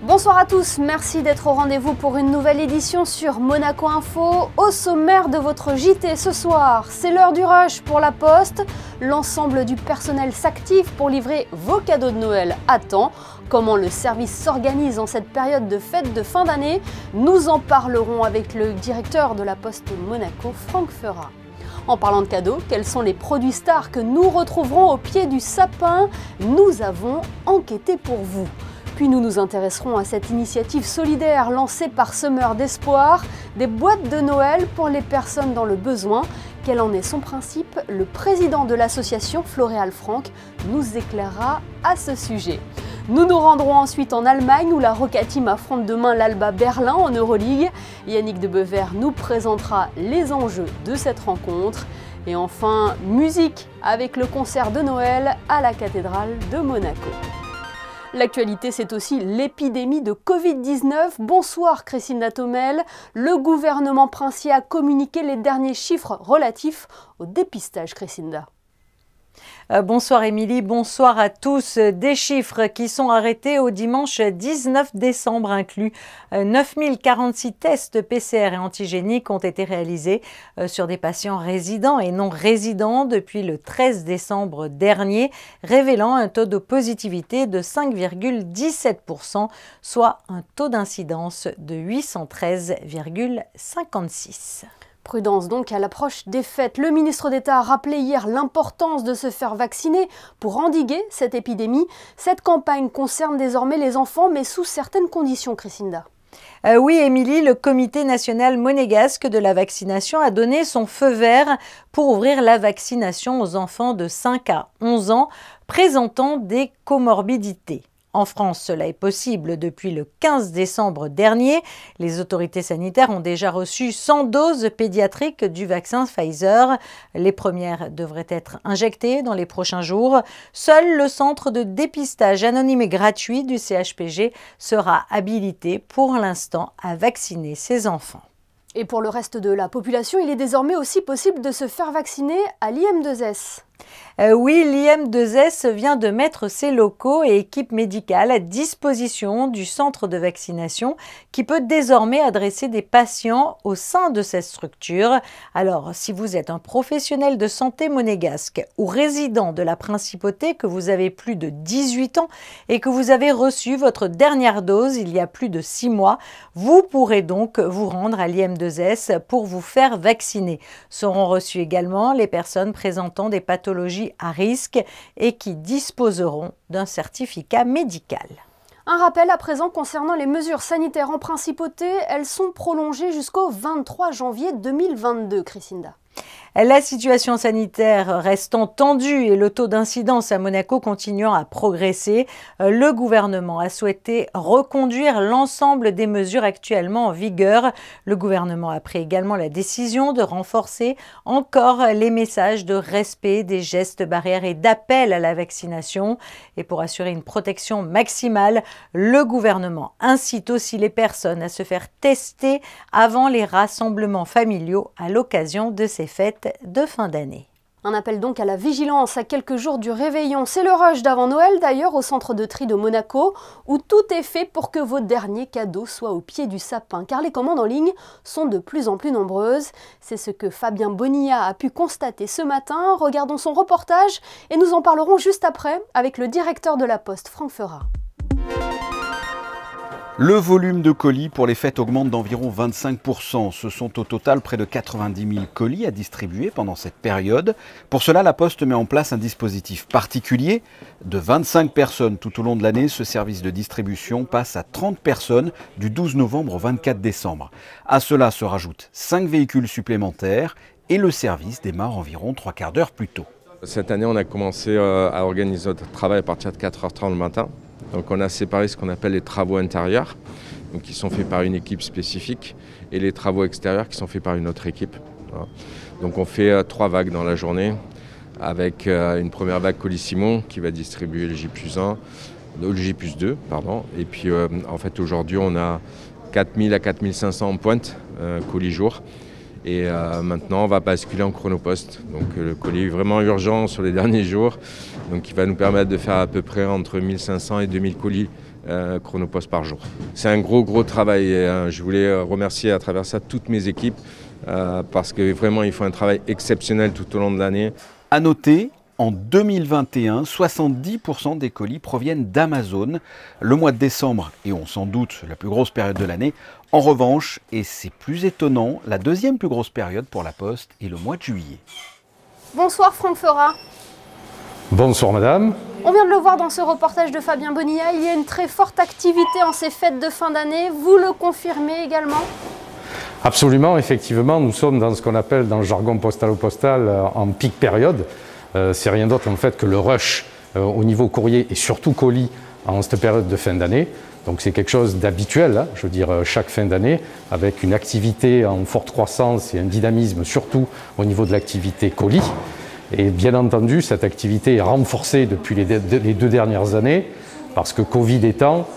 Bonsoir à tous, merci d'être au rendez-vous pour une nouvelle édition sur Monaco Info. Au sommaire de votre JT ce soir, c'est l'heure du rush pour la Poste. L'ensemble du personnel s'active pour livrer vos cadeaux de Noël à temps. Comment le service s'organise en cette période de fête de fin d'année, nous en parlerons avec le directeur de la Poste Monaco, Franck Ferat. En parlant de cadeaux, quels sont les produits stars que nous retrouverons au pied du sapin? Nous avons enquêté pour vous. Puis nous nous intéresserons à cette initiative solidaire lancée par Semeurs d'Espoir, des boîtes de Noël pour les personnes dans le besoin. Quel en est son principe? Le président de l'association, Floréal Franck, nous éclairera à ce sujet. Nous nous rendrons ensuite en Allemagne où la Roca Team affronte demain l'Alba Berlin en Euroleague. Yannick de Bever nous présentera les enjeux de cette rencontre. Et enfin, musique avec le concert de Noël à la cathédrale de Monaco. L'actualité, c'est aussi l'épidémie de Covid-19. Bonsoir Christine Tomel. Le gouvernement princier a communiqué les derniers chiffres relatifs au dépistage, Christine. Bonsoir Émilie, bonsoir à tous. Des chiffres qui sont arrêtés au dimanche 19 décembre inclus. 9046 tests PCR et antigéniques ont été réalisés sur des patients résidents et non résidents depuis le 13 décembre dernier, révélant un taux de positivité de 5,17%, soit un taux d'incidence de 813,56. Prudence donc à l'approche des fêtes. Le ministre d'État a rappelé hier l'importance de se faire vacciner pour endiguer cette épidémie. Cette campagne concerne désormais les enfants, mais sous certaines conditions, Christinda. Oui, Émilie, le Comité national monégasque de la vaccination a donné son feu vert pour ouvrir la vaccination aux enfants de 5 à 11 ans présentant des comorbidités. En France, cela est possible depuis le 15 décembre dernier. Les autorités sanitaires ont déjà reçu 100 doses pédiatriques du vaccin Pfizer. Les premières devraient être injectées dans les prochains jours. Seul le centre de dépistage anonyme et gratuit du CHPG sera habilité pour l'instant à vacciner ses enfants. Et pour le reste de la population, il est désormais aussi possible de se faire vacciner à l'IM2S. Oui, l'IM2S vient de mettre ses locaux et équipes médicales à disposition du centre de vaccination qui peut désormais adresser des patients au sein de cette structure. Alors, si vous êtes un professionnel de santé monégasque ou résident de la Principauté, que vous avez plus de 18 ans et que vous avez reçu votre dernière dose il y a plus de 6 mois, vous pourrez donc vous rendre à l'IM2S pour vous faire vacciner. Seront reçues également les personnes présentant des pathologies à risque et qui disposeront d'un certificat médical. Un rappel à présent concernant les mesures sanitaires en Principauté, elles sont prolongées jusqu'au 23 janvier 2022, Christinda. La situation sanitaire restant tendue et le taux d'incidence à Monaco continuant à progresser, le gouvernement a souhaité reconduire l'ensemble des mesures actuellement en vigueur. Le gouvernement a pris également la décision de renforcer encore les messages de respect des gestes barrières et d'appel à la vaccination. Et pour assurer une protection maximale, le gouvernement incite aussi les personnes à se faire tester avant les rassemblements familiaux à l'occasion de ces fêtes de fin d'année. Un appel donc à la vigilance à quelques jours du réveillon. C'est le rush d'avant Noël d'ailleurs au centre de tri de Monaco où tout est fait pour que vos derniers cadeaux soient au pied du sapin car les commandes en ligne sont de plus en plus nombreuses. C'est ce que Fabien Bonilla a pu constater ce matin. Regardons son reportage et nous en parlerons juste après avec le directeur de la Poste, Franck Ferat. Le volume de colis pour les fêtes augmente d'environ 25%. Ce sont au total près de 90 000 colis à distribuer pendant cette période. Pour cela, la Poste met en place un dispositif particulier. De 25 personnes tout au long de l'année, ce service de distribution passe à 30 personnes du 12 novembre au 24 décembre. À cela se rajoutent 5 véhicules supplémentaires et le service démarre environ 3 quarts d'heure plus tôt. Cette année, on a commencé à organiser notre travail à partir de 4h30 le matin. Donc on a séparé ce qu'on appelle les travaux intérieurs, donc qui sont faits par une équipe spécifique, et les travaux extérieurs qui sont faits par une autre équipe. Voilà. Donc on fait 3 vagues dans la journée, avec une première vague Colissimo qui va distribuer le J+1, le J+2, pardon. Et puis en fait aujourd'hui on a 4000 à 4500 pointes colis jour. Et maintenant, on va basculer en chronopost. Donc le colis est vraiment urgent sur les derniers jours. Donc il va nous permettre de faire à peu près entre 1500 et 2000 colis chronopostes par jour. C'est un gros travail et je voulais remercier à travers ça toutes mes équipes parce que vraiment ils font un travail exceptionnel tout au long de l'année. À noter, en 2021, 70% des colis proviennent d'Amazon. Le mois de décembre est, on s'en doute, la plus grosse période de l'année. En revanche, et c'est plus étonnant, la deuxième plus grosse période pour la Poste est le mois de juillet. Bonsoir Franck Feurat. Bonsoir madame. On vient de le voir dans ce reportage de Fabien Bonilla, il y a une très forte activité en ces fêtes de fin d'année. Vous le confirmez également ? Absolument, effectivement, nous sommes dans ce qu'on appelle dans le jargon postalo-postal en peak période. C'est rien d'autre en fait que le rush au niveau courrier et surtout colis en cette période de fin d'année. Donc c'est quelque chose d'habituel, hein, je veux dire chaque fin d'année, avec une activité en forte croissance et un dynamisme surtout au niveau de l'activité colis. Et bien entendu, cette activité est renforcée depuis les 2 dernières années, parce que Covid étant,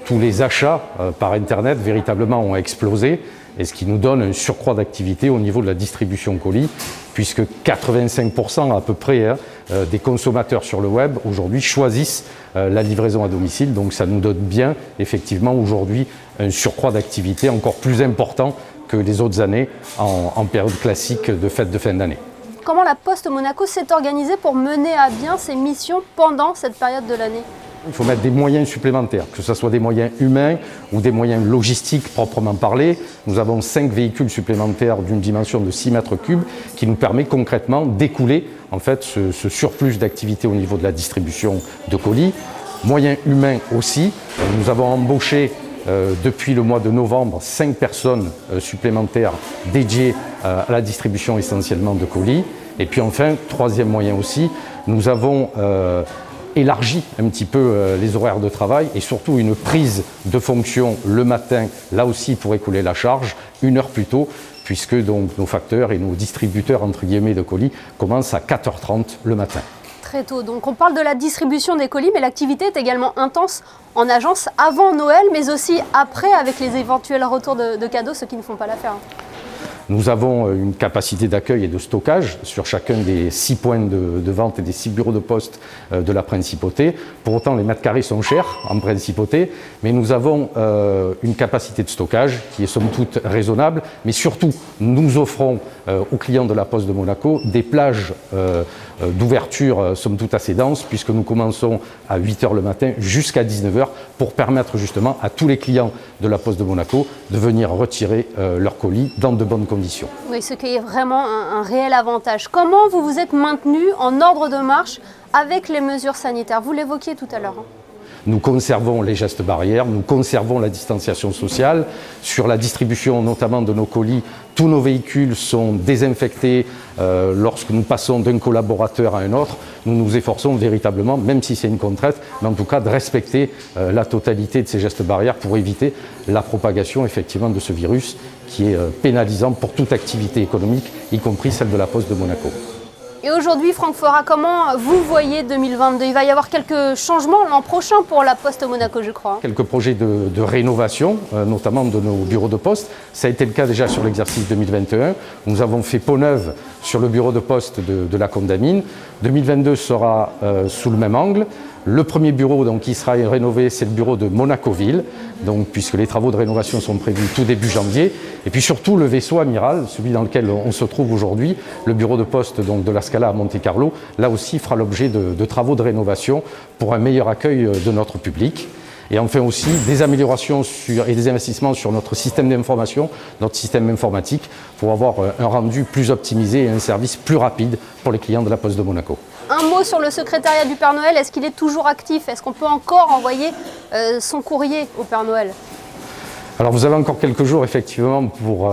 tous les achats par Internet véritablement ont explosé, et ce qui nous donne un surcroît d'activité au niveau de la distribution colis, puisque 85% à peu près des consommateurs sur le web aujourd'hui choisissent la livraison à domicile. Donc ça nous donne bien effectivement aujourd'hui un surcroît d'activité encore plus important que les autres années en période classique de fête de fin d'année. Comment la Poste Monaco s'est organisée pour mener à bien ses missions pendant cette période de l'année ? Il faut mettre des moyens supplémentaires, que ce soit des moyens humains ou des moyens logistiques proprement parlés. Nous avons 5 véhicules supplémentaires d'une dimension de 6 mètres cubes qui nous permet concrètement d'écouler en fait, ce surplus d'activité au niveau de la distribution de colis. Moyens humains aussi. Nous avons embauché depuis le mois de novembre 5 personnes supplémentaires dédiées à la distribution essentiellement de colis. Et puis enfin, troisième moyen aussi, nous avons élargi un petit peu les horaires de travail et surtout une prise de fonction le matin, là aussi pour écouler la charge, 1 heure plus tôt, puisque donc nos facteurs et nos distributeurs entre guillemets de colis commencent à 4h30 le matin. Très tôt, donc on parle de la distribution des colis, mais l'activité est également intense en agence avant Noël, mais aussi après avec les éventuels retours de cadeaux, ceux qui ne font pas l'affaire. Nous avons une capacité d'accueil et de stockage sur chacun des 6 points de vente et des 6 bureaux de poste de la Principauté. Pour autant, les mètres carrés sont chers en Principauté, mais nous avons une capacité de stockage qui est somme toute raisonnable. Mais surtout, nous offrons aux clients de la Poste de Monaco des plages d'ouverture somme toute assez denses, puisque nous commençons à 8h le matin jusqu'à 19h pour permettre justement à tous les clients de la Poste de Monaco de venir retirer leurs colis dans de bonnes conditions. Oui, ce qui est vraiment un réel avantage. Comment vous vous êtes maintenu en ordre de marche avec les mesures sanitaires? Vous l'évoquiez tout à l'heure. Nous conservons les gestes barrières, nous conservons la distanciation sociale. Sur la distribution notamment de nos colis, tous nos véhicules sont désinfectés lorsque nous passons d'un collaborateur à un autre. Nous nous efforçons véritablement, même si c'est une contrainte, mais en tout cas de respecter la totalité de ces gestes barrières pour éviter la propagation effectivement de ce virus qui est pénalisant pour toute activité économique, y compris celle de la Poste de Monaco. Et aujourd'hui, Franck Feurat, comment vous voyez 2022? Il va y avoir quelques changements l'an prochain pour la Poste Monaco, je crois. Quelques projets de rénovation, notamment de nos bureaux de poste. Ça a été le cas déjà sur l'exercice 2021. Nous avons fait peau neuve sur le bureau de poste de la Condamine. 2022 sera sous le même angle. Le premier bureau donc, qui sera rénové, c'est le bureau de Monaco-Ville, donc, puisque les travaux de rénovation sont prévus tout début janvier. Et puis surtout le vaisseau amiral, celui dans lequel on se trouve aujourd'hui, le bureau de poste donc, de la Scala à Monte-Carlo, là aussi fera l'objet de travaux de rénovation pour un meilleur accueil de notre public. Et enfin aussi des améliorations et des investissements sur notre système d'information, notre système informatique, pour avoir un rendu plus optimisé et un service plus rapide pour les clients de la Poste de Monaco. Un mot sur le secrétariat du Père Noël, est-ce qu'il est toujours actif? Est-ce qu'on peut encore envoyer son courrier au Père Noël? Alors vous avez encore quelques jours effectivement pour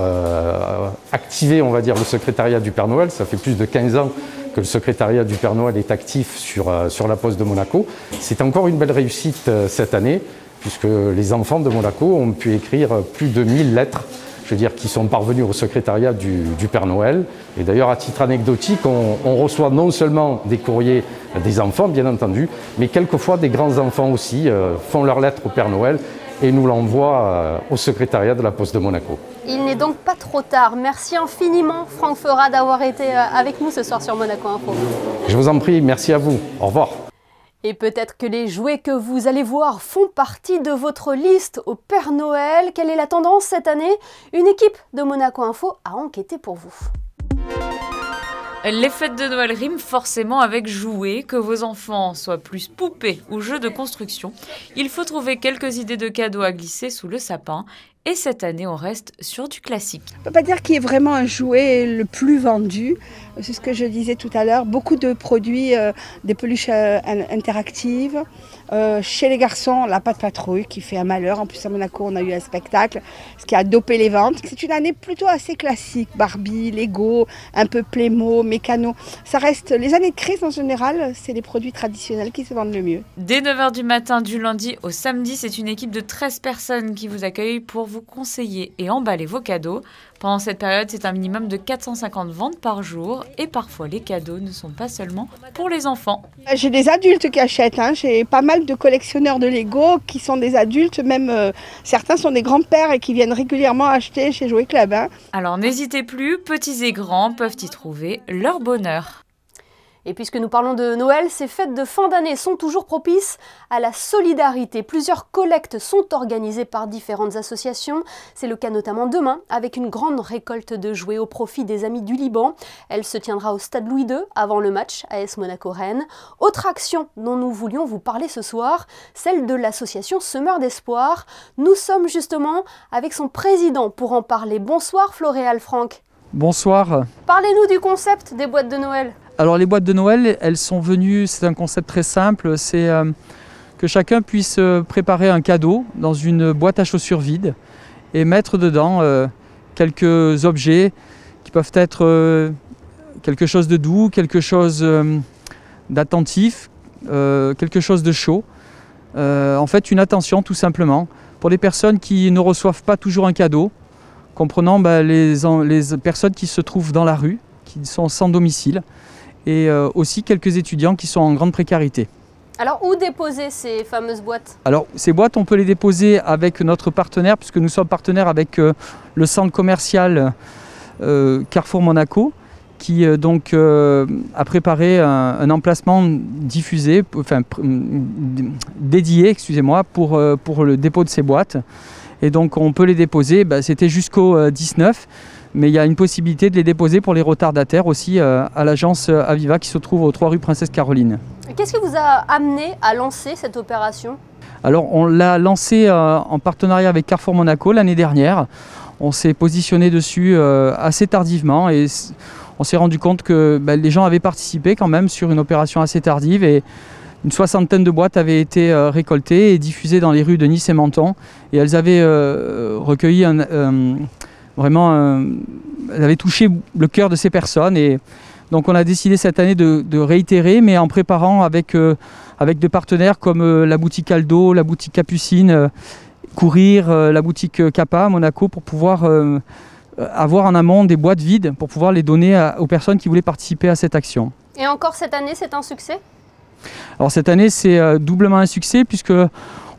activer on va dire le secrétariat du Père Noël. Ça fait plus de 15 ans que le secrétariat du Père Noël est actif sur la Poste de Monaco. C'est encore une belle réussite cette année puisque les enfants de Monaco ont pu écrire plus de 1000 lettres, je veux dire, qui sont parvenus au secrétariat du Père Noël. Et d'ailleurs, à titre anecdotique, on reçoit non seulement des courriers des enfants, bien entendu, mais quelquefois des grands-enfants aussi font leurs lettres au Père Noël et nous l'envoient au secrétariat de la Poste de Monaco. Il n'est donc pas trop tard. Merci infiniment, Franck Feurat, d'avoir été avec nous ce soir sur Monaco Info. Je vous en prie, merci à vous. Au revoir. Et peut-être que les jouets que vous allez voir font partie de votre liste au Père Noël. Quelle est la tendance cette année? Une équipe de Monaco Info a enquêté pour vous. Les fêtes de Noël riment forcément avec jouets, que vos enfants soient plus poupées ou jeux de construction. Il faut trouver quelques idées de cadeaux à glisser sous le sapin. Et cette année, on reste sur du classique. On ne peut pas dire qu'il y ait vraiment un jouet le plus vendu. C'est ce que je disais tout à l'heure. Beaucoup de produits, des peluches interactives. Chez les garçons, la pâte patrouille qui fait un malheur. En plus, à Monaco, on a eu un spectacle, ce qui a dopé les ventes. C'est une année plutôt assez classique. Barbie, Lego, un peu Playmo, Mécano. Ça reste les années de crise en général, c'est les produits traditionnels qui se vendent le mieux. Dès 9 h du matin, du lundi au samedi, c'est une équipe de 13 personnes qui vous accueille pour vous conseiller et emballer vos cadeaux. Pendant cette période, c'est un minimum de 450 ventes par jour et parfois les cadeaux ne sont pas seulement pour les enfants. J'ai des adultes qui achètent, j'ai pas mal de collectionneurs de Lego qui sont des adultes, même certains sont des grands-pères et qui viennent régulièrement acheter chez Jouet Club. Alors n'hésitez plus, petits et grands peuvent y trouver leur bonheur. Et puisque nous parlons de Noël, ces fêtes de fin d'année sont toujours propices à la solidarité. Plusieurs collectes sont organisées par différentes associations. C'est le cas notamment demain, avec une grande récolte de jouets au profit des Amis du Liban. Elle se tiendra au stade Louis II, avant le match AS Monaco-Rennes. Autre action dont nous voulions vous parler ce soir, celle de l'association Semeurs d'Espoir. Nous sommes justement avec son président pour en parler. Bonsoir Floréal Franck. Bonsoir. Parlez-nous du concept des boîtes de Noël. Alors les boîtes de Noël, elles sont venues, c'est un concept très simple, c'est que chacun puisse préparer un cadeau dans une boîte à chaussures vide et mettre dedans quelques objets qui peuvent être quelque chose de doux, quelque chose d'attentif, quelque chose de chaud. En fait, une attention tout simplement pour les personnes qui ne reçoivent pas toujours un cadeau, comprenant les personnes qui se trouvent dans la rue, qui sont sans domicile, et aussi quelques étudiants qui sont en grande précarité. Alors où déposer ces fameuses boîtes? Alors ces boîtes, on peut les déposer avec notre partenaire, puisque nous sommes partenaires avec le centre commercial Carrefour Monaco, qui a préparé un emplacement dédié, excusez-moi, pour le dépôt de ces boîtes. Et donc on peut les déposer, c'était jusqu'au 19, mais il y a une possibilité de les déposer pour les retardataires aussi à l'agence Aviva qui se trouve aux 3 rue Princesse Caroline. Qu'est-ce qui vous a amené à lancer cette opération? Alors on l'a lancé en partenariat avec Carrefour Monaco l'année dernière. On s'est positionné dessus assez tardivement et on s'est rendu compte que les gens avaient participé quand même sur une opération assez tardive et une 60aine de boîtes avaient été récoltées et diffusées dans les rues de Nice et Menton. Et elles avaient recueilli elles avaient touché le cœur de ces personnes. Et donc on a décidé cette année de réitérer, mais en préparant avec des partenaires comme la boutique Aldo, la boutique Capucine, Courir, la boutique Kappa à Monaco, pour pouvoir avoir en amont des boîtes vides pour pouvoir les donner aux personnes qui voulaient participer à cette action. Et encore cette année, c'est un succès? Alors cette année, c'est doublement un succès puisque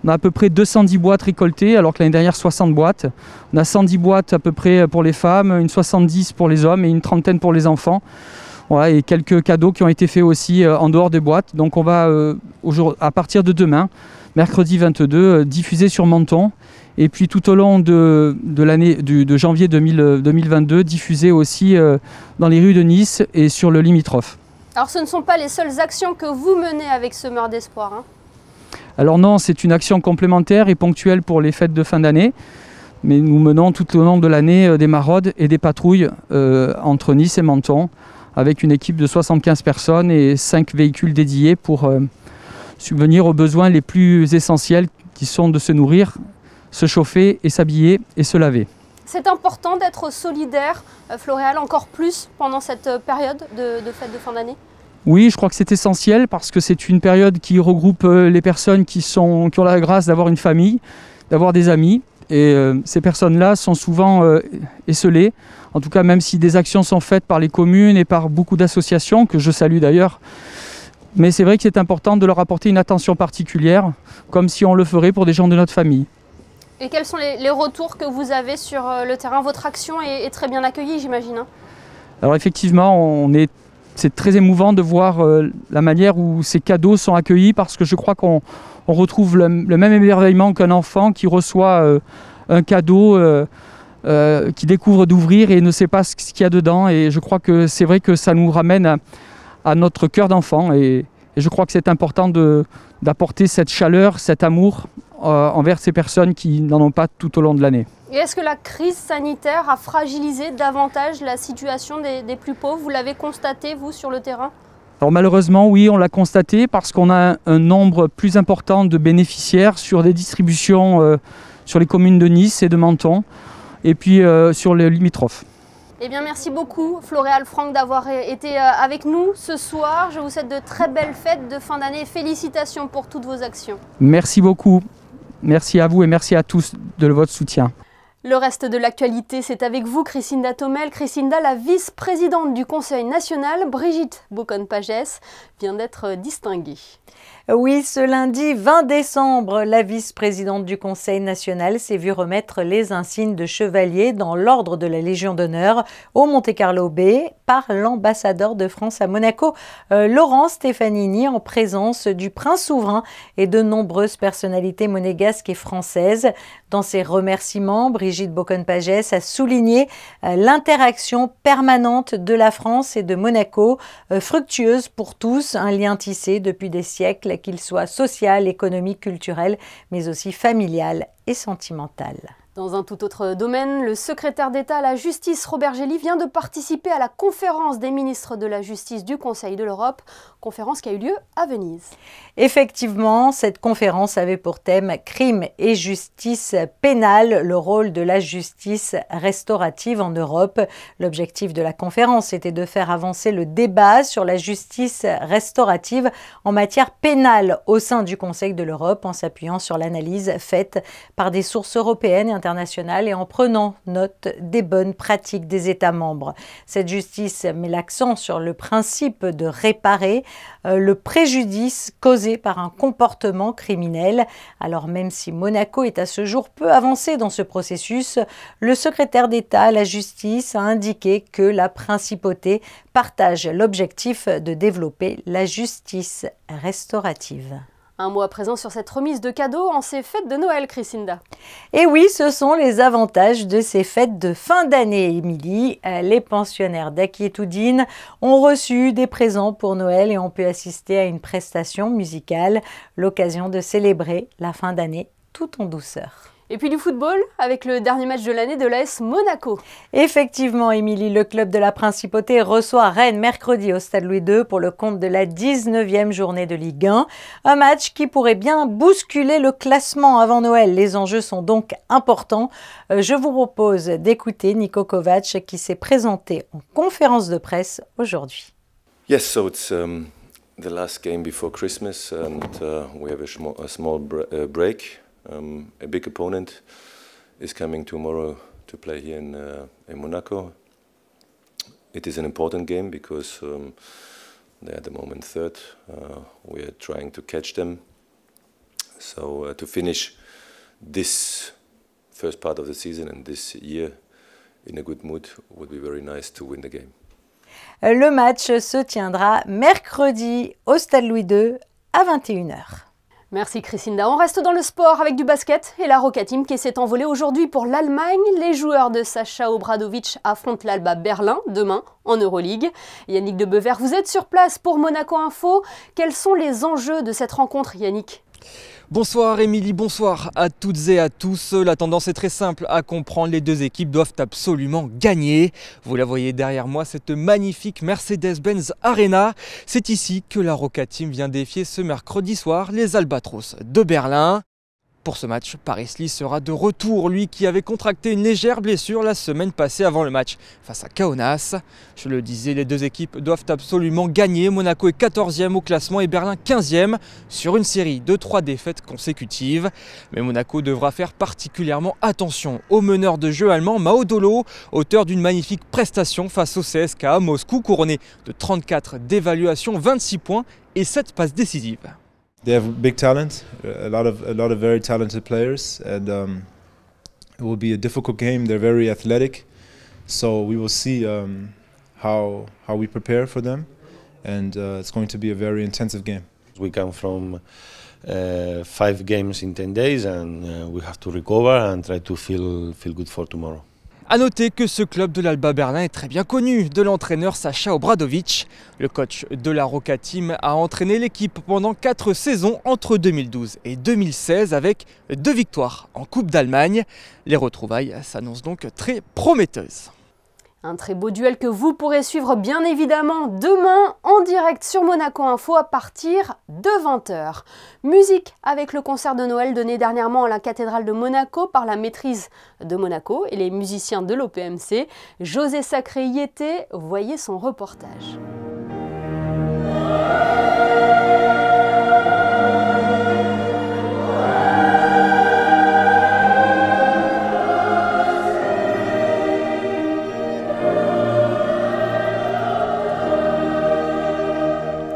on a à peu près 210 boîtes récoltées, alors que l'année dernière 60 boîtes. On a 110 boîtes à peu près pour les femmes, une 70 pour les hommes et une trentaine pour les enfants. Voilà, et quelques cadeaux qui ont été faits aussi en dehors des boîtes. Donc on va à partir de demain, mercredi 22, diffuser sur Menton. Et puis tout au long de l'année de janvier 2022, diffuser aussi dans les rues de Nice et sur le limitrophe. Alors ce ne sont pas les seules actions que vous menez avec Semeurs d'Espoir, hein? Alors non, c'est une action complémentaire et ponctuelle pour les fêtes de fin d'année. Mais nous menons tout au long de l'année des maraudes et des patrouilles entre Nice et Menton, avec une équipe de 75 personnes et 5 véhicules dédiés pour subvenir aux besoins les plus essentiels qui sont de se nourrir, se chauffer et s'habiller et se laver. C'est important d'être solidaire, Floréal, encore plus pendant cette période de fête de fin d'année? Oui, je crois que c'est essentiel parce que c'est une période qui regroupe les personnes qui ont la grâce d'avoir une famille, d'avoir des amis. Et ces personnes-là sont souvent esseulées. En tout cas, même si des actions sont faites par les communes et par beaucoup d'associations, que je salue d'ailleurs. Mais c'est vrai que c'est important de leur apporter une attention particulière, comme si on le ferait pour des gens de notre famille. Et quels sont les retours que vous avez sur le terrain? Votre action est très bien accueillie, j'imagine, hein? Alors effectivement, on est c'est très émouvant de voir la manière où ces cadeaux sont accueillis, parce que je crois qu'on retrouve le même émerveillement qu'un enfant qui reçoit un cadeau qui découvre d'ouvrir et ne sait pas ce qu'il y a dedans. Et je crois que c'est vrai que ça nous ramène à notre cœur d'enfant. Et je crois que c'est important d'apporter cette chaleur, cet amour envers ces personnes qui n'en ont pas tout au long de l'année. Et est-ce que la crise sanitaire a fragilisé davantage la situation des plus pauvres? Vous l'avez constaté, vous, sur le terrain? Alors malheureusement, oui, on l'a constaté, parce qu'on a un nombre plus important de bénéficiaires sur des distributions sur les communes de Nice et de Menton, et puis sur les limitrophes. Eh bien, merci beaucoup, Floréal Franck, d'avoir été avec nous ce soir. Je vous souhaite de très belles fêtes de fin d'année. Félicitations pour toutes vos actions. Merci beaucoup. Merci à vous et merci à tous de votre soutien. Le reste de l'actualité, c'est avec vous, Christinda Thomel. Christinda, la vice-présidente du Conseil national, Brigitte Boccon-Pagès, vient d'être distinguée. Oui, ce lundi 20 décembre, la vice-présidente du Conseil national s'est vue remettre les insignes de chevalier dans l'ordre de la Légion d'honneur au Monte-Carlo Bay par l'ambassadeur de France à Monaco, Laurent Stefanini, en présence du prince souverain et de nombreuses personnalités monégasques et françaises. Dans ses remerciements, Brigitte Boccon-Pagès a souligné l'interaction permanente de la France et de Monaco, fructueuse pour tous, un lien tissé depuis des siècles, qu'il soit social, économique, culturel, mais aussi familial et sentimental. Dans un tout autre domaine, le secrétaire d'État à la Justice, Robert Gély, vient de participer à la conférence des ministres de la Justice du Conseil de l'Europe, conférence qui a eu lieu à Venise. Effectivement, cette conférence avait pour thème « Crime et justice pénale, le rôle de la justice restaurative en Europe ». L'objectif de la conférence était de faire avancer le débat sur la justice restaurative en matière pénale au sein du Conseil de l'Europe, en s'appuyant sur l'analyse faite par des sources européennes et internationales et en prenant note des bonnes pratiques des États membres. Cette justice met l'accent sur le principe de réparer le préjudice causé par un comportement criminel. Alors même si Monaco est à ce jour peu avancé dans ce processus, le secrétaire d'État à la justice a indiqué que la principauté partage l'objectif de développer la justice restaurative. Un mot à présent sur cette remise de cadeaux en ces fêtes de Noël, Christinda. Et oui, ce sont les avantages de ces fêtes de fin d'année, Émilie. Les pensionnaires d'Aquiétoudine ont reçu des présents pour Noël et ont pu assister à une prestation musicale, l'occasion de célébrer la fin d'année tout en douceur. Et puis du football, avec le dernier match de l'année de l'AS Monaco. Effectivement, Émilie, le club de la Principauté reçoit Rennes mercredi au Stade Louis II pour le compte de la 19e journée de Ligue 1. Un match qui pourrait bien bousculer le classement avant Noël. Les enjeux sont donc importants. Je vous propose d'écouter Niko Kovac qui s'est présenté en conférence de presse aujourd'hui. Yes, so it's the last game before Christmas and we have a small break. A big opponent is coming tomorrow to play here in Monaco. It is an important game because they're at the moment third. We are trying to catch them. So to finish this first part of the season and this year in a good mood would be very nice to win the game. Le match se tiendra mercredi au Stade Louis II à 21h. Merci Christinda. On reste dans le sport avec du basket et la Roca Team qui s'est envolée aujourd'hui pour l'Allemagne. Les joueurs de Sacha Obradovic affrontent l'Alba Berlin demain en Euroleague. Yannick de Bever, vous êtes sur place pour Monaco Info. Quels sont les enjeux de cette rencontre, Yannick ? Bonsoir Émilie, bonsoir à toutes et à tous. La tendance est très simple à comprendre, les deux équipes doivent absolument gagner. Vous la voyez derrière moi, cette magnifique Mercedes-Benz Arena. C'est ici que la Roca Team vient défier ce mercredi soir les Albatros de Berlin. Pour ce match, Paris Lee sera de retour, lui qui avait contracté une légère blessure la semaine passée avant le match face à Kaunas. Je le disais, les deux équipes doivent absolument gagner. Monaco est 14e au classement et Berlin 15e sur une série de 3 défaites consécutives. Mais Monaco devra faire particulièrement attention au meneur de jeu allemand Mao Dolo, auteur d'une magnifique prestation face au CSKA Moscou, couronné de 34 d'évaluation, 26 points et 7 passes décisives. They have big talent, a lot of very talented players, and it will be a difficult game. They're very athletic, so we will see how we prepare for them. and it's going to be a very intensive game. We come from 5 games in 10 days and we have to recover and try to feel good for tomorrow. A noter que ce club de l'Alba Berlin est très bien connu de l'entraîneur Sacha Obradovic. Le coach de la Roca Team a entraîné l'équipe pendant 4 saisons entre 2012 et 2016 avec 2 victoires en Coupe d'Allemagne. Les retrouvailles s'annoncent donc très prometteuses. Un très beau duel que vous pourrez suivre bien évidemment demain en direct sur Monaco Info à partir de 20 h. Musique avec le concert de Noël donné dernièrement à la cathédrale de Monaco par la maîtrise de Monaco et les musiciens de l'OPMC. José Sacré y était, voyez son reportage.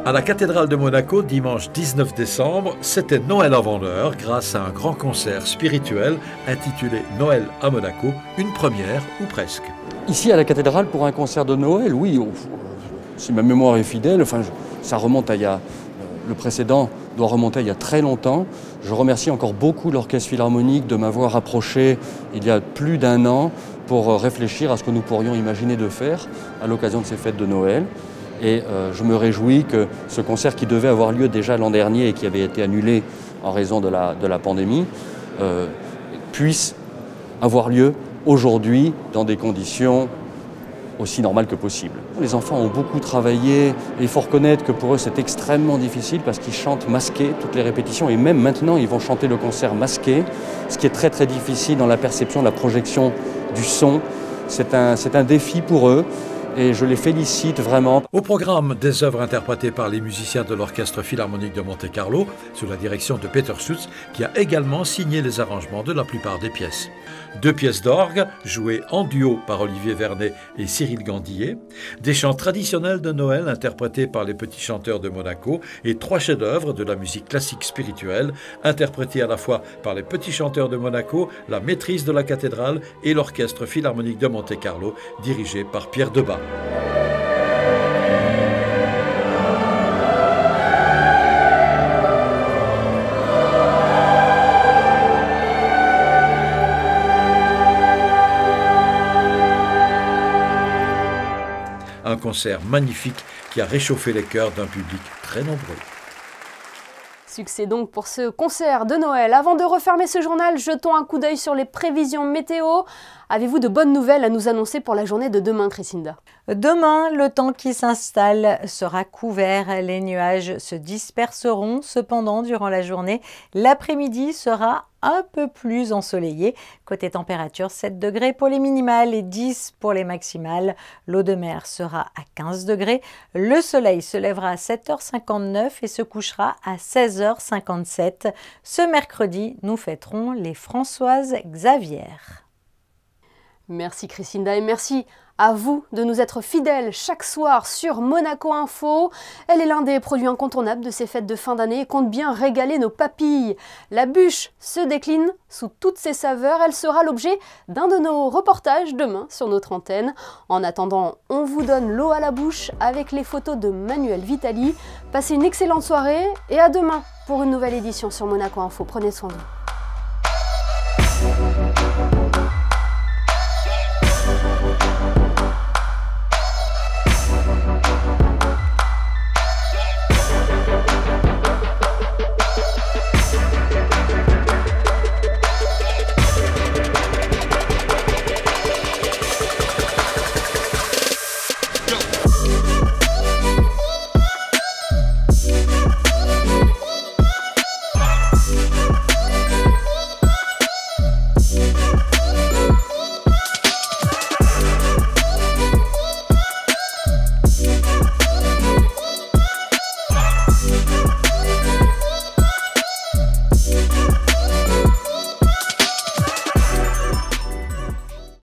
À la cathédrale de Monaco, dimanche 19 décembre, c'était Noël avant l'heure grâce à un grand concert spirituel intitulé Noël à Monaco, une première ou presque. Ici à la cathédrale pour un concert de Noël, oui, si ma mémoire est fidèle, enfin, ça remonte à le précédent doit remonter à il y a très longtemps. Je remercie encore beaucoup l'Orchestre Philharmonique de m'avoir approché il y a plus d'1 an pour réfléchir à ce que nous pourrions imaginer de faire à l'occasion de ces fêtes de Noël. Et je me réjouis que ce concert qui devait avoir lieu déjà l'an dernier et qui avait été annulé en raison de la pandémie puisse avoir lieu aujourd'hui dans des conditions aussi normales que possible. Les enfants ont beaucoup travaillé et il faut reconnaître que pour eux c'est extrêmement difficile parce qu'ils chantent masqués toutes les répétitions et même maintenant ils vont chanter le concert masqué, ce qui est très très difficile dans la perception, la projection du son. C'est un défi pour eux. Et je les félicite vraiment. Au programme, des œuvres interprétées par les musiciens de l'Orchestre Philharmonique de Monte-Carlo, sous la direction de Peter Schutz, qui a également signé les arrangements de la plupart des pièces. 2 pièces d'orgue, jouées en duo par Olivier Vernet et Cyril Gandillet, des chants traditionnels de Noël interprétés par les petits chanteurs de Monaco et 3 chefs-d'œuvre de la musique classique spirituelle, interprétés à la fois par les petits chanteurs de Monaco, la maîtrise de la cathédrale et l'Orchestre Philharmonique de Monte-Carlo, dirigé par Pierre Debat. Un concert magnifique qui a réchauffé les cœurs d'un public très nombreux. Succès donc pour ce concert de Noël. Avant de refermer ce journal, jetons un coup d'œil sur les prévisions météo. Avez-vous de bonnes nouvelles à nous annoncer pour la journée de demain, Crisinda? Demain, le temps qui s'installe sera couvert. Les nuages se disperseront. Cependant, durant la journée, l'après-midi sera un peu plus ensoleillé. Côté température, 7 degrés pour les minimales et 10 pour les maximales. L'eau de mer sera à 15 degrés. Le soleil se lèvera à 7h59 et se couchera à 16h57. Ce mercredi, nous fêterons les Françoises Xavier. Merci Crisinda et merci à vous de nous être fidèles chaque soir sur Monaco Info. Elle est l'un des produits incontournables de ces fêtes de fin d'année et compte bien régaler nos papilles. La bûche se décline sous toutes ses saveurs. Elle sera l'objet d'un de nos reportages demain sur notre antenne. En attendant, on vous donne l'eau à la bouche avec les photos de Manuel Vitali. Passez une excellente soirée et à demain pour une nouvelle édition sur Monaco Info. Prenez soin de vous.